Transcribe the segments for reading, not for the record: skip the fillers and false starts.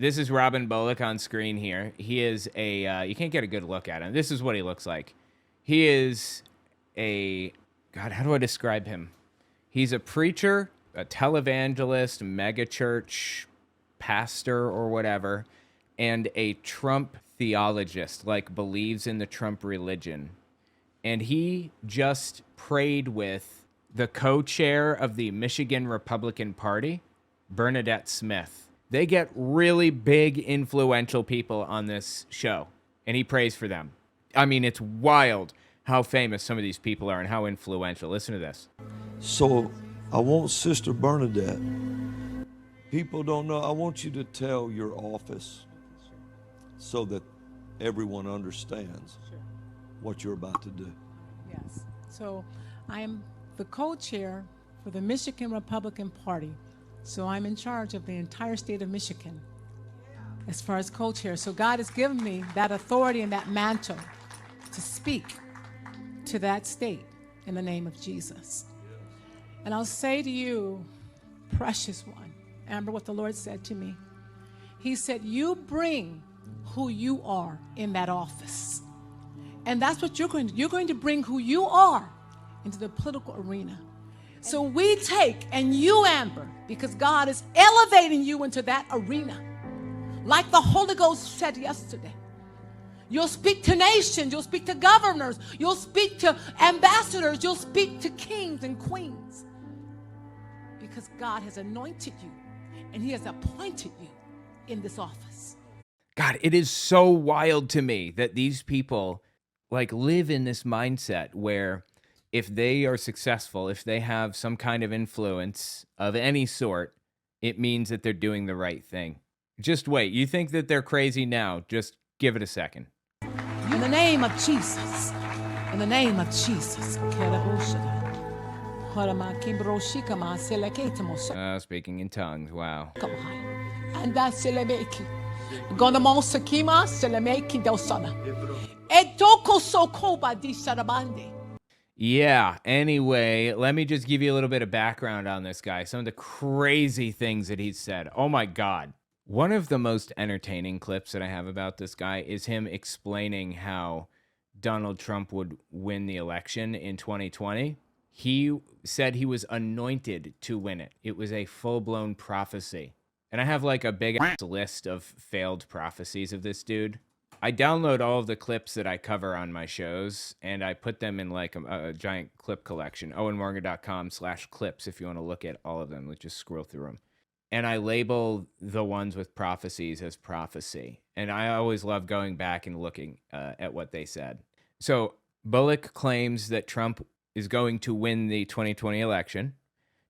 This is Robin Bullock on screen here. He is you can't get a good look at him. This is what he looks like. He is God, how do I describe him? He's a preacher, a televangelist, megachurch pastor or whatever, and a Trump theologist, like believes in the Trump religion. And he just prayed with the co-chair of the Michigan Republican Party, Bernadette Smith. They get really big, influential people on this show, and he prays for them. I mean, it's wild how famous some of these people are and how influential. Listen to this. So I want Sister Bernadette. People don't know. I want you to tell your office so that everyone understands what you're about to do. Yes. So I am the co-chair for the Michigan Republican Party. So I'm in charge of the entire state of Michigan as far as co-chair. So God has given me that authority and that mantle to speak to that state in the name of Jesus. And I'll say to you, precious one, remember what the Lord said to me. He said, you bring who you are in that office. And that's what you're going to do. You're going to bring who you are into the political arena. So we take, and you, Amber, because God is elevating you into that arena. Like the Holy Ghost said yesterday. You'll speak to nations, you'll speak to governors, you'll speak to ambassadors, you'll speak to kings and queens. Because God has anointed you, and he has appointed you in this office. God, it is so wild to me that these people like live in this mindset where if they are successful, if they have some kind of influence of any sort, it means that they're doing the right thing. Just wait. You think that they're crazy now? Just give it a second. In the name of Jesus. In the name of Jesus. Speaking in tongues. Wow. And that's Gonamonsa Selemeki Dosana. Etoko Sokoba di Sarabande. Yeah, anyway, let me just give you a little bit of background on this guy. Some of the crazy things that he's said. Oh my God. One of the most entertaining clips that I have about this guy is him explaining how Donald Trump would win the election in 2020. He said he was anointed to win it. It was a full-blown prophecy. And I have like a big list of failed prophecies of this dude. I download all of the clips that I cover on my shows, and I put them in like a giant clip collection, owenwarger.com/clips, if you want to look at all of them. Let's just scroll through them. And I label the ones with prophecies as prophecy. And I always love going back and looking at what they said. So Bullock claims that Trump is going to win the 2020 election.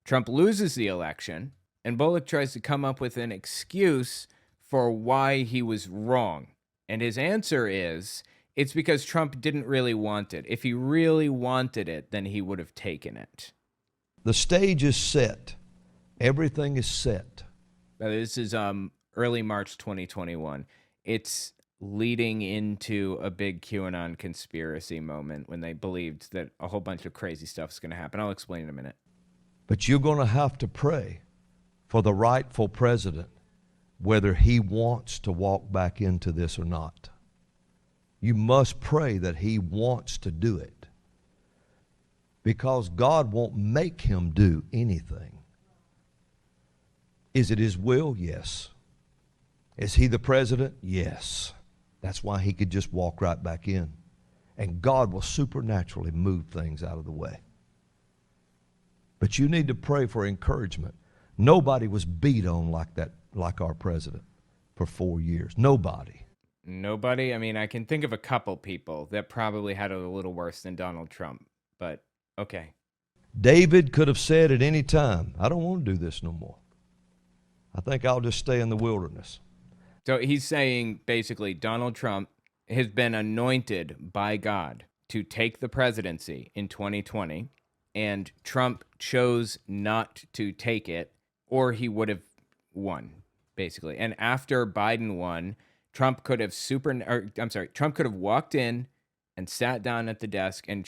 Trump loses the election, and Bullock tries to come up with an excuse for why he was wrong. And his answer is, it's because Trump didn't really want it. If he really wanted it, then he would have taken it. The stage is set. Everything is set. Now, this is early March 2021. It's leading into a big QAnon conspiracy moment when they believed that a whole bunch of crazy stuff is going to happen. I'll explain in a minute. But you're going to have to pray for the rightful president, whether he wants to walk back into this or not. You must pray that he wants to do it, because God won't make him do anything. Is it his will? Yes. Is he the president? Yes. That's why he could just walk right back in. And God will supernaturally move things out of the way. But you need to pray for encouragement. Nobody was beat on like that, like our president, for 4 years. Nobody. Nobody? I mean, I can think of a couple people that probably had it a little worse than Donald Trump, but okay. David could have said at any time, I don't want to do this no more. I think I'll just stay in the wilderness. So he's saying basically Donald Trump has been anointed by God to take the presidency in 2020, and Trump chose not to take it, or he would have won, basically. And after Biden won, Trump could have Trump could have walked in and sat down at the desk, and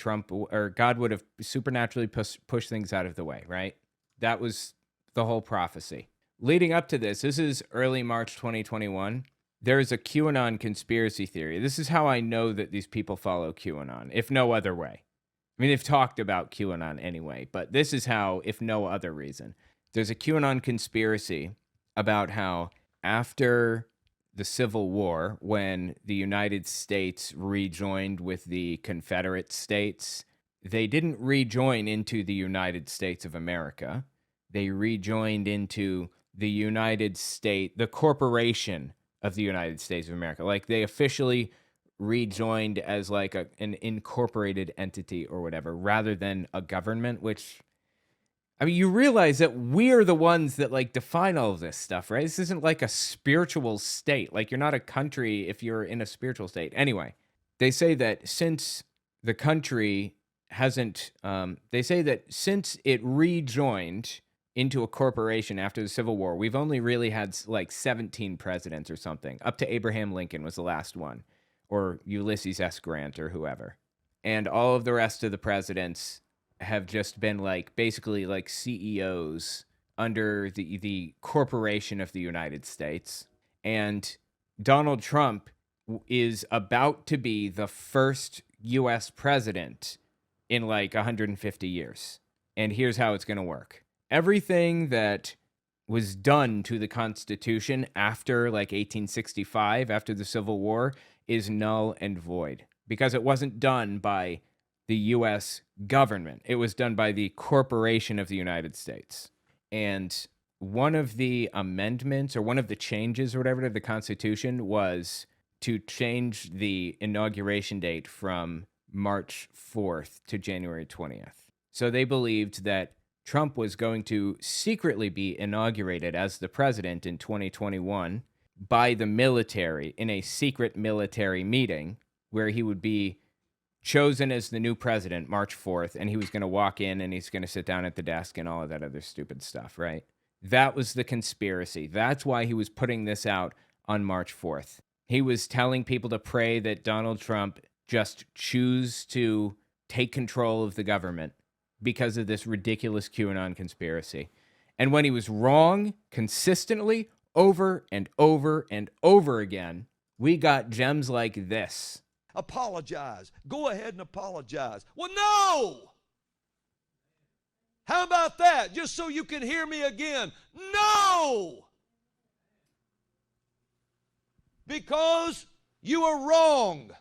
God would have supernaturally pushed things out of the way, right? That was the whole prophecy. leading up to this is early March 2021. There's a QAnon conspiracy theory. This is how I know that these people follow QAnon, if no other way. I mean, they've talked about QAnon anyway, but this is how, if no other reason. There's a QAnon conspiracy about how after the Civil War, when the United States rejoined with the Confederate States, they didn't rejoin into the United States of America. They rejoined into the United States, the corporation of the United States of America. Like, they officially rejoined as like an incorporated entity or whatever, rather than a government, which, I mean, you realize that we're the ones that like define all of this stuff, right? This isn't like a spiritual state. Like, you're not a country if you're in a spiritual state. Anyway, they say that since the country hasn't, they say that since it rejoined into a corporation after the Civil War, we've only really had like 17 presidents or something. Up to Abraham Lincoln was the last one, or Ulysses S. Grant or whoever. And all of the rest of the presidents have just been like basically like CEOs under the corporation of the United States. And Donald Trump is about to be the first US president in like 150 years. And here's how it's going to work. Everything that was done to the Constitution after like 1865, after the Civil War, is null and void because it wasn't done by the U.S. government. It was done by the corporation of the United States. And one of the amendments or one of the changes or whatever to the Constitution was to change the inauguration date from March 4th to January 20th. So they believed that Trump was going to secretly be inaugurated as the president in 2021 by the military in a secret military meeting where he would be chosen as the new president March 4th, and he was going to walk in and he's going to sit down at the desk and all of that other stupid stuff, right? That was the conspiracy. That's why he was putting this out on March 4th. He was telling people to pray that Donald Trump just choose to take control of the government because of this ridiculous QAnon conspiracy. And when he was wrong consistently over and over and over again, we got gems like this. Apologize. Go ahead and apologize. Well, no! How about that? Just so you can hear me again. No! Because you are wrong.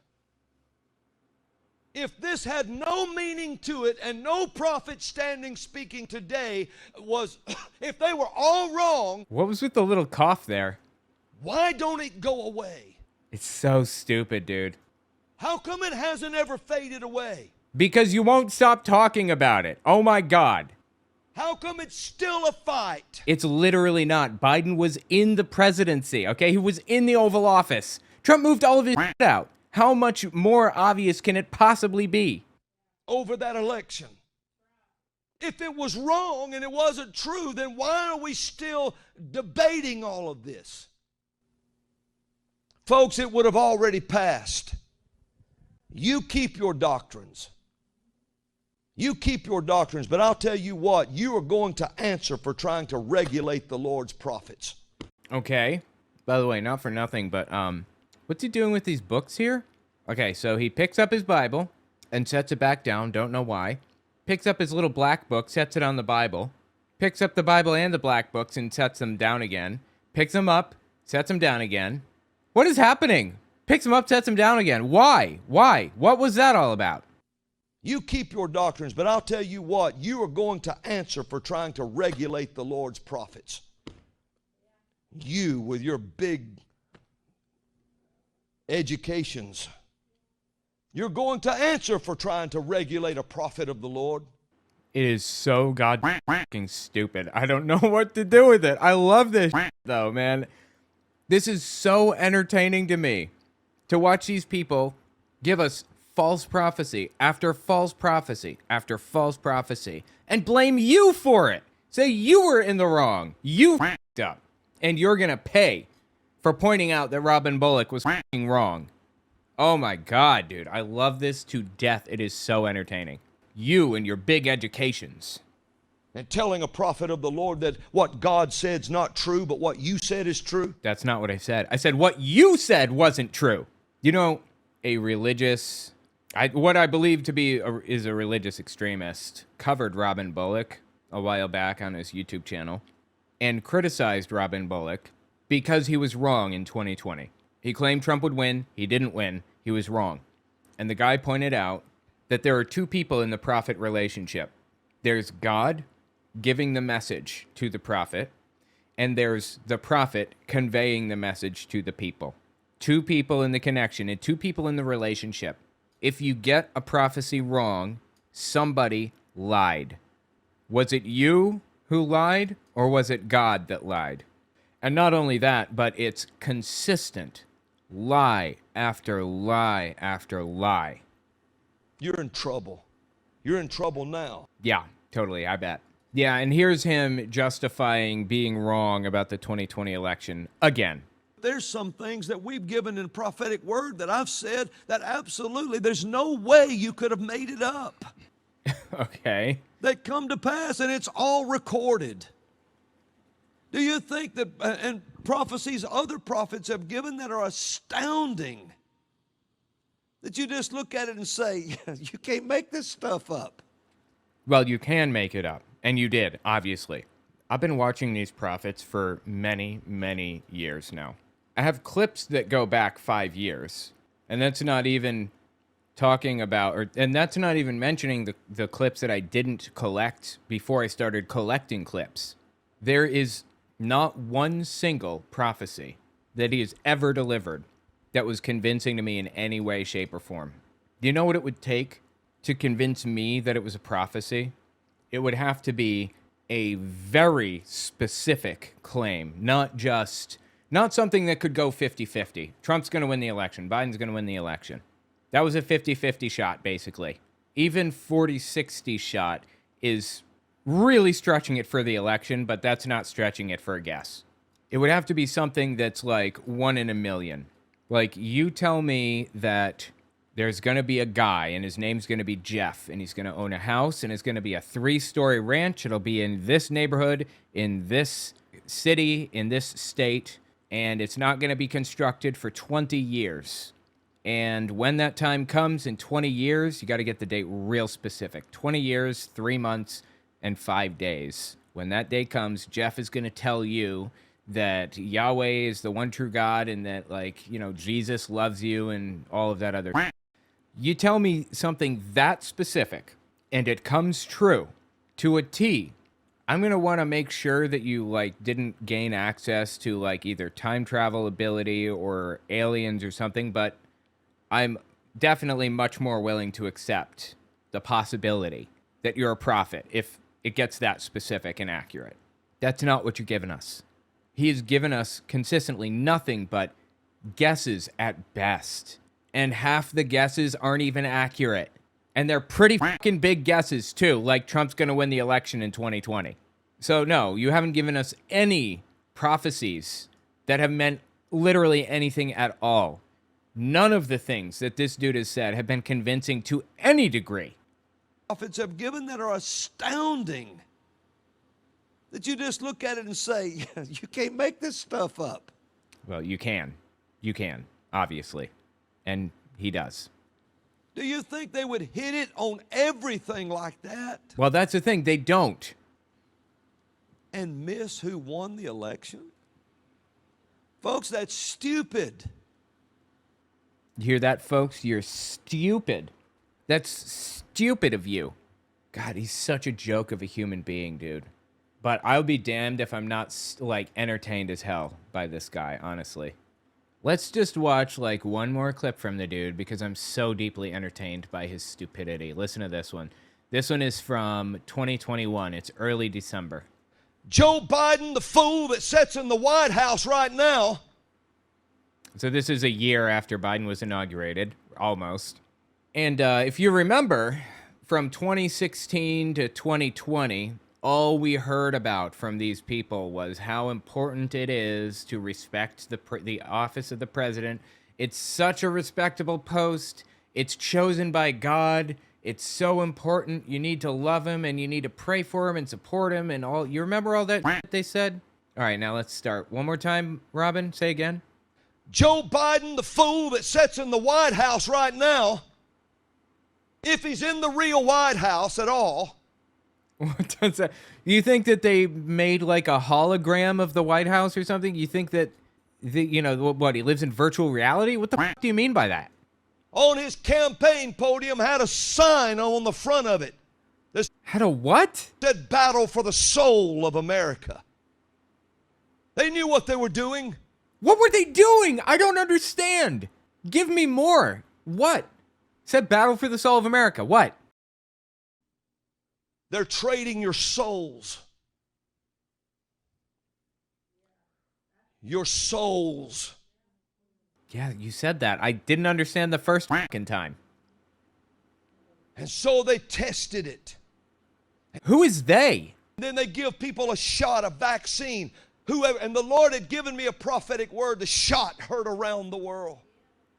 If this had no meaning to it and no prophet standing speaking today was, if they were all wrong. What was with the little cough there? Why don't it go away? It's so stupid, dude. How come it hasn't ever faded away? Because you won't stop talking about it. Oh my God. How come it's still a fight? It's literally not. Biden was in the presidency, okay? He was in the Oval Office. Trump moved all of his shit out. How much more obvious can it possibly be? Over that election. If it was wrong and it wasn't true, then why are we still debating all of this? Folks, it would have already passed. You keep your doctrines. You keep your doctrines, but I'll tell you what, you are going to answer for trying to regulate the Lord's prophets. Okay. By the way, not for nothing, but what's he doing with these books here? Okay, so he picks up his Bible and sets it back down, don't know why. Picks up his little black book, sets it on the Bible. Picks up the Bible and the black books and sets them down again. Picks them up, sets them down again. What is happening? Picks them up, sets them down again. Why? Why? What was that all about? You keep your doctrines, but I'll tell you what, you are going to answer for trying to regulate the Lord's prophets. You with your big educations. You're going to answer for trying to regulate a prophet of the Lord. It is so god-fucking stupid. I don't know what to do with it. I love this though, man. This is so entertaining to me to watch these people give us false prophecy after false prophecy after false prophecy and blame you for it. Say you were in the wrong. You f***ed up. And you're going to pay for pointing out that Robin Bullock was f***ing wrong. Oh my God, dude. I love this to death. It is so entertaining. You and your big educations. and telling a prophet of the Lord that what God said is not true, but what you said is true? That's not what I said. I said what you said wasn't true. You know, a religious, what I believe to be is a religious extremist covered Robin Bullock a while back on his YouTube channel and criticized Robin Bullock because he was wrong in 2020. He claimed Trump would win. He didn't win. He was wrong. And the guy pointed out that there are two people in the prophet relationship. There's God giving the message to the prophet, and there's the prophet conveying the message to the people. Two people in the connection and two people in the relationship. If you get a prophecy wrong, somebody lied. Was it you who lied, or was it God that lied? And not only that, but it's consistent. Lie after lie after lie. You're in trouble. You're in trouble now. Yeah, totally, I bet. Yeah, and here's him justifying being wrong about the 2020 election again. There's some things that we've given in prophetic word that I've said that absolutely there's no way you could have made it up. Okay. That come to pass, and it's all recorded. Do you think that, and prophecies other prophets have given that are astounding, that you just look at it and say, you can't make this stuff up? Well, you can make it up, and you did, obviously. I've been watching these prophets for many, many years now. I have clips that go back 5 years, and that's not even talking about, and that's not even mentioning the clips that I didn't collect before I started collecting clips. There is not one single prophecy that he has ever delivered that was convincing to me in any way, shape, or form. Do you know what it would take to convince me that it was a prophecy? It would have to be a very specific claim, not something that could go 50-50. Trump's going to win the election. Biden's going to win the election. That was a 50-50 shot, basically. Even 40-60 shot is really stretching it for the election, but that's not stretching it for a guess. It would have to be something that's like 1 in a million. Like, you tell me that there's going to be a guy, and his name's going to be Jeff, and he's going to own a house, and it's going to be a 3-story ranch. It'll be in this neighborhood, in this city, in this state, and it's not going to be constructed for 20 years. And when that time comes in 20 years, you got to get the date real specific. 20 years, 3 months, and 5 days. When that day comes, Jeff is going to tell you that Yahweh is the one true God and that, Jesus loves you and all of that other. You tell me something that specific and it comes true to a T, I'm going to want to make sure that you, didn't gain access to, either time travel ability or aliens or something, but I'm definitely much more willing to accept the possibility that you're a prophet if it gets that specific and accurate. That's not what you're giving us. He has given us consistently nothing but guesses at best. And half the guesses aren't even accurate. And they're pretty fucking big guesses, too, like Trump's going to win the election in 2020. So, no, you haven't given us any prophecies that have meant literally anything at all. None of the things that this dude has said have been convincing to any degree. Prophets have given that are astounding, that you just look at it and say, you can't make this stuff up. Well, you can. You can, obviously. And he does. Do you think they would hit it on everything like that? Well, that's the thing. They don't. And miss who won the election? Folks, that's stupid. You hear that, folks? You're stupid. That's stupid of you. God, he's such a joke of a human being, dude. But I'll be damned if I'm not, entertained as hell by this guy, honestly. Let's just watch, one more clip from the dude because I'm so deeply entertained by his stupidity. Listen to this one. This one is from 2021. It's early December. Joe Biden, the fool that sits in the White House right now. So this is a year after Biden was inaugurated, almost. And if you remember, from 2016 to 2020, all we heard about from these people was how important it is to respect the office of the president. It's such a respectable post. It's chosen by God. It's so important. You need to love him and you need to pray for him and support him and all. You remember all that they said? All right, now let's start. One more time, Robin, say again. Joe Biden, the fool that sits in the White House right now, if he's in the real White House at all. What does that? You think that they made like a hologram of the White House or something? You think that, you know, what, he lives in virtual reality? What the f*** do you mean by that? On his campaign podium had a sign on the front of it that Had a what? said battle for the soul of America. They knew what they were doing. What were they doing? I don't understand. Give me more. What? Said battle for the soul of America. What? They're trading your souls. Your souls. Yeah, you said that. I didn't understand the first fucking time. And so they tested it. Who is they? And then they give people a shot, a vaccine. Whoever, and the Lord had given me a prophetic word. The shot heard around the world.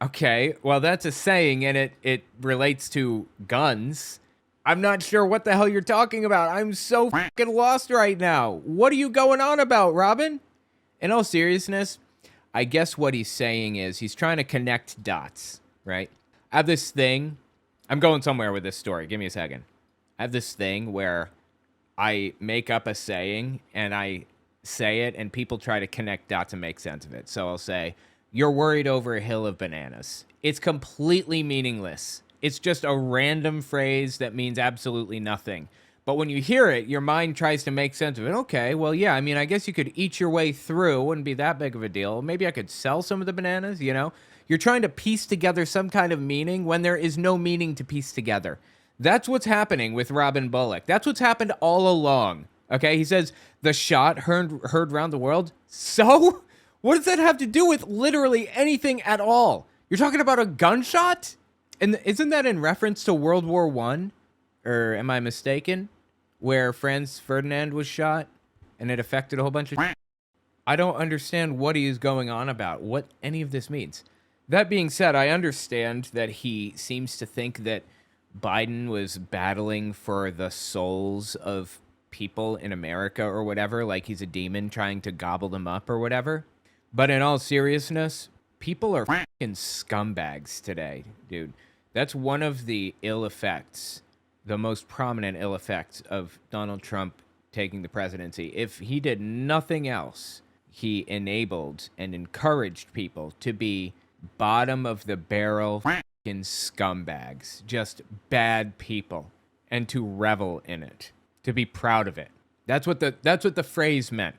Okay, well, that's a saying, and it relates to guns. I'm not sure what the hell you're talking about. I'm so fucking lost right now. What are you going on about, Robin? In all seriousness, I guess what he's saying is he's trying to connect dots, right? I have this thing. I'm going somewhere with this story. Give me a second. I have this thing where I make up a saying, and I say it, and people try to connect dots and make sense of it. So I'll say, you're worried over a hill of bananas. It's completely meaningless. It's just a random phrase that means absolutely nothing. But when you hear it, your mind tries to make sense of it. Okay, well, yeah, I mean, I guess you could eat your way through. It wouldn't be that big of a deal. Maybe I could sell some of the bananas, you know? You're trying to piece together some kind of meaning when there is no meaning to piece together. That's what's happening with Robin Bullock. That's what's happened all along. Okay, he says the shot heard around the world. So? What does that have to do with literally anything at all? You're talking about a gunshot? And isn't that in reference to World War I? Or am I mistaken? Where Franz Ferdinand was shot and it affected a whole bunch of... I don't understand what he is going on about, what any of this means. That being said, I understand that he seems to think that Biden was battling for the souls of people in America or whatever, like he's a demon trying to gobble them up or whatever. But in all seriousness, people are fucking scumbags today, dude. That's one of the ill effects, the most prominent ill effects of Donald Trump taking the presidency. If he did nothing else, he enabled and encouraged people to be bottom of the barrel fucking scumbags, just bad people, and to revel in it, to be proud of it. That's what the phrase meant.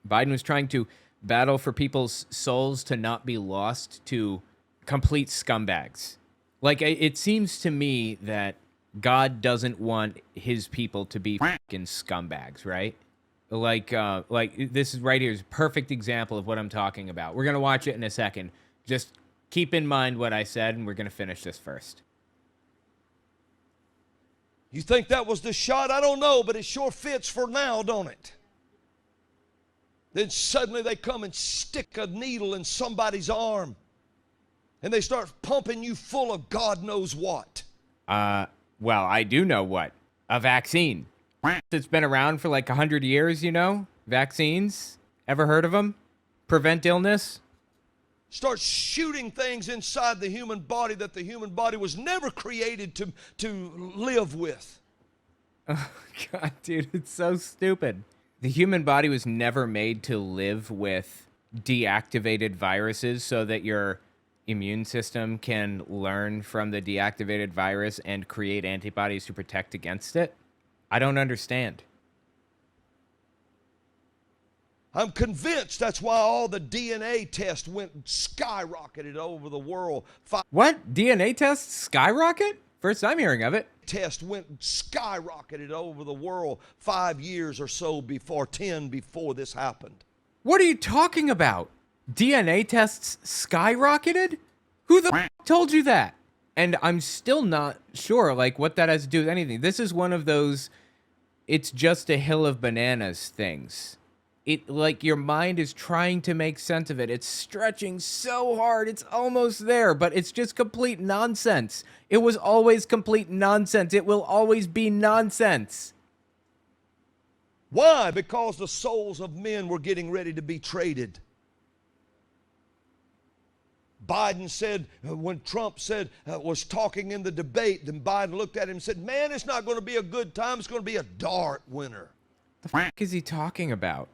Biden was trying to battle for people's souls to not be lost to complete scumbags. Like, it seems to me that God doesn't want his people to be fucking scumbags, right? Like this is right here is a perfect example of what I'm talking about. We're going to watch it in a second. Just keep in mind what I said, and we're going to finish this first. You think that was the shot? I don't know, but it sure fits for now, don't it? Then suddenly they come and stick a needle in somebody's arm. And they start pumping you full of God knows what. Well, I do know what. A vaccine. It's been around for like 100 years, you know? Vaccines. Ever heard of them? Prevent illness. Start shooting things inside the human body that the human body was never created to live with. Oh, God, dude, it's so stupid. The human body was never made to live with deactivated viruses so that your immune system can learn from the deactivated virus and create antibodies to protect against it. I don't understand. I'm convinced that's why all the DNA tests went skyrocketed over the world. What? DNA tests skyrocket? First time hearing of it. Test went skyrocketed over the world 5 years or so before, 10 before this happened. What are you talking about? DNA tests skyrocketed? Who the f told you that? And I'm still not sure, like, what that has to do with anything. This is one of those, it's just a hill of bananas things. it like your mind is trying to make sense of it. It's stretching so hard. It's almost there, but it's just complete nonsense. It was always complete nonsense. It will always be nonsense. Why? Because the souls of men were getting ready to be traded. Biden said, when Trump said, was talking in the debate, then Biden looked at him and said, man, it's not going to be a good time. It's going to be a dark winter. The f*** is he talking about?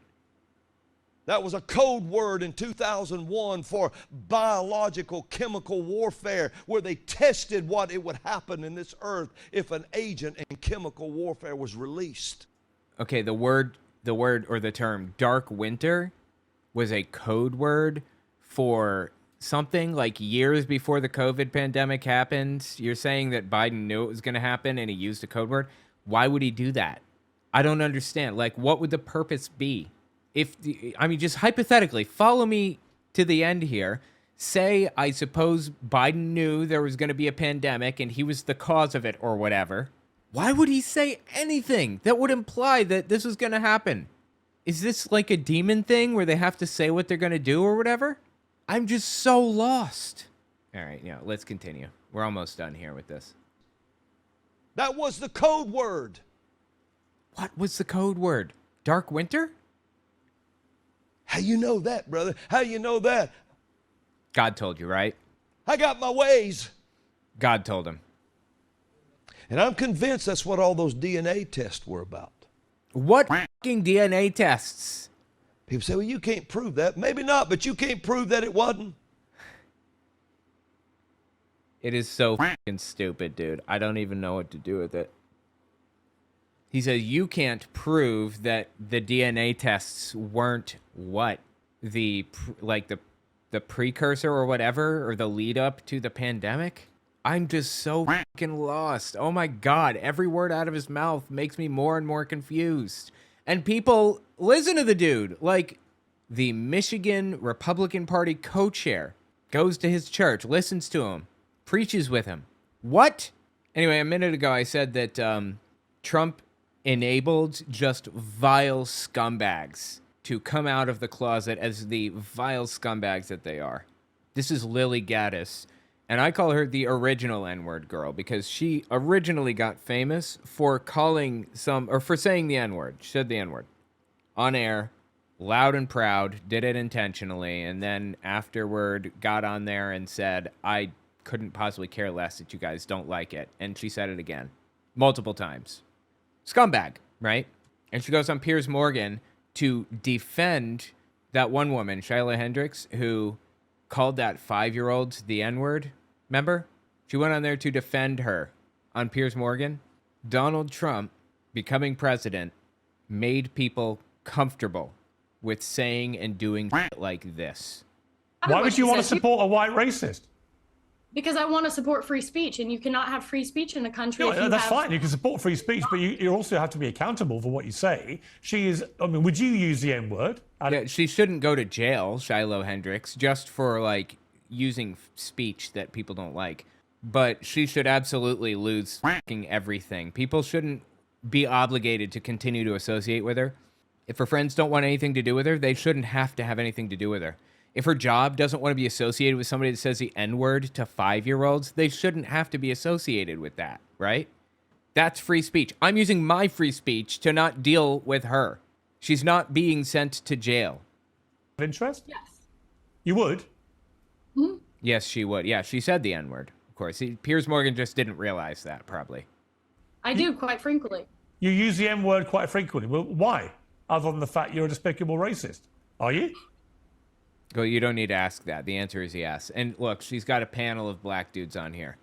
That was a code word in 2001 for biological chemical warfare, where they tested what it would happen in this earth if an agent in chemical warfare was released. Okay, the word or the term dark winter was a code word for something like years before the COVID pandemic happened. You're saying that Biden knew it was going to happen and he used a code word? Why would he do that? I don't understand. Like, what would the purpose be? Just hypothetically, follow me to the end here. Say, I suppose Biden knew there was going to be a pandemic and he was the cause of it or whatever. Why would he say anything that would imply that this was going to happen? Is this like a demon thing where they have to say what they're going to do or whatever? I'm just so lost. All right, yeah, let's continue. We're almost done here with this. That was the code word. What was the code word? Dark winter? How you know that, brother? How you know that? God told you, right? I got my ways. God told him. And I'm convinced that's what all those DNA tests were about. What fucking DNA tests? People say, well, you can't prove that. Maybe not, but you can't prove that it wasn't. It is so fucking stupid, dude. I don't even know what to do with it. He says you can't prove that the DNA tests weren't what? The precursor or whatever, or the lead up to the pandemic? I'm just so fucking lost. Oh my God. Every word out of his mouth makes me more and more confused. And people listen to the dude. Like, the Michigan Republican Party co-chair goes to his church, listens to him, preaches with him. What? Anyway, a minute ago I said that Trump enabled just vile scumbags to come out of the closet as the vile scumbags that they are. This is Lily Gaddis, and I call her the original N-word girl because she originally got famous for for saying the N-word. She said the N-word on air, loud and proud, did it intentionally, and then afterward got on there and said, I couldn't possibly care less that you guys don't like it. And she said it again, multiple times. Scumbag, right? And she goes on Piers Morgan to defend that one woman, Shyla Hendricks, who called that 5-year-old the N-word. Remember? She went on there to defend her on Piers Morgan. Donald Trump, becoming president, made people comfortable with saying and doing shit like this. Why would you want to support a white racist? Because I want to support free speech, and you cannot have free speech in a country. No, that's fine. You can support free speech, but you also have to be accountable for what you say. Would you use the N-word? Yeah, she shouldn't go to jail, Shiloh Hendricks, just for, like, using speech that people don't like. But she should absolutely lose fucking everything. People shouldn't be obligated to continue to associate with her. If her friends don't want anything to do with her, they shouldn't have to have anything to do with her. If her job doesn't want to be associated with somebody that says the N-word to 5-year-olds, they shouldn't have to be associated with that, right? That's free speech. I'm using my free speech to not deal with her. She's not being sent to jail. Interest? Yes. You would? Hmm? Yes, she would. Yeah, she said the N-word, of course. Piers Morgan just didn't realize that, probably. I do, quite frankly. You use the N-word quite frequently. Well, why? Other than the fact you're a despicable racist. Are you? Go, you don't need to ask that. The answer is yes. And look, she's got a panel of black dudes on here.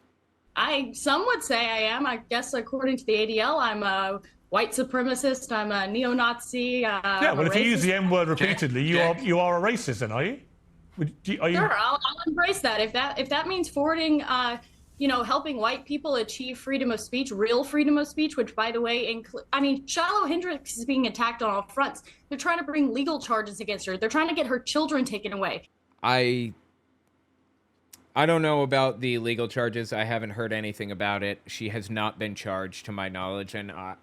Some would say I am. I guess according to the ADL, I'm a white supremacist. I'm a neo-Nazi. Yeah, well, if you use the N-word repeatedly, you are a racist, then, are you? Are you? Sure, I'll embrace that. If that means forwarding, helping white people achieve freedom of speech, real freedom of speech, which, by the way, Shiloh Hendricks is being attacked on all fronts. They're trying to bring legal charges against her. They're trying to get her children taken away. I don't know about the legal charges. I haven't heard anything about it. She has not been charged, to my knowledge, and I'm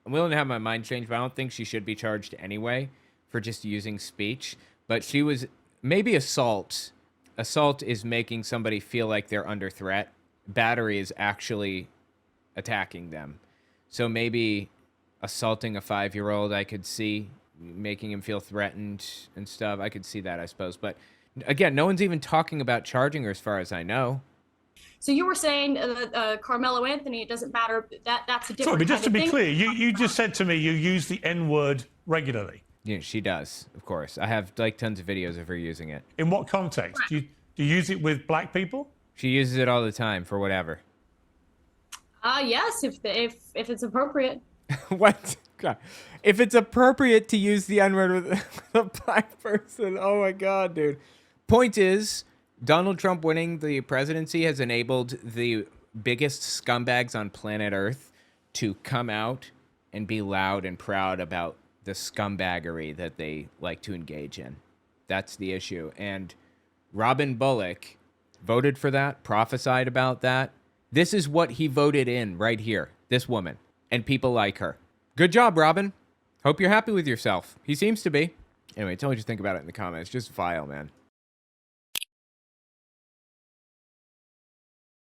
willing to have my mind changed, but I don't think she should be charged anyway for just using speech, but she was maybe assault. Assault is making somebody feel like they're under threat. Battery is actually attacking them. So maybe assaulting a 5-year-old, I could see making him feel threatened and stuff. I could see that, I suppose. But again, no one's even talking about charging her as far as I know. So you were saying Carmelo Anthony, it doesn't matter. That's a different. Sorry, but just to be thing. clear, you just said to me you use the N-word regularly. Yeah, she does, of course. I have like tons of videos of her using it. In what context? Do you use it with black people? She uses it all the time for whatever. Yes, if it's appropriate. What? God. If it's appropriate to use the N-word with a black person, oh my God, dude. Point is, Donald Trump winning the presidency has enabled the biggest scumbags on planet Earth to come out and be loud and proud about the scumbaggery that they like to engage in. That's the issue. And Robin Bullock voted for that, prophesied about that. This is what he voted in right here, this woman, and people like her. Good job, Robin. Hope you're happy with yourself. He seems to be. Anyway, tell me what you think about it in the comments. Just vile, man.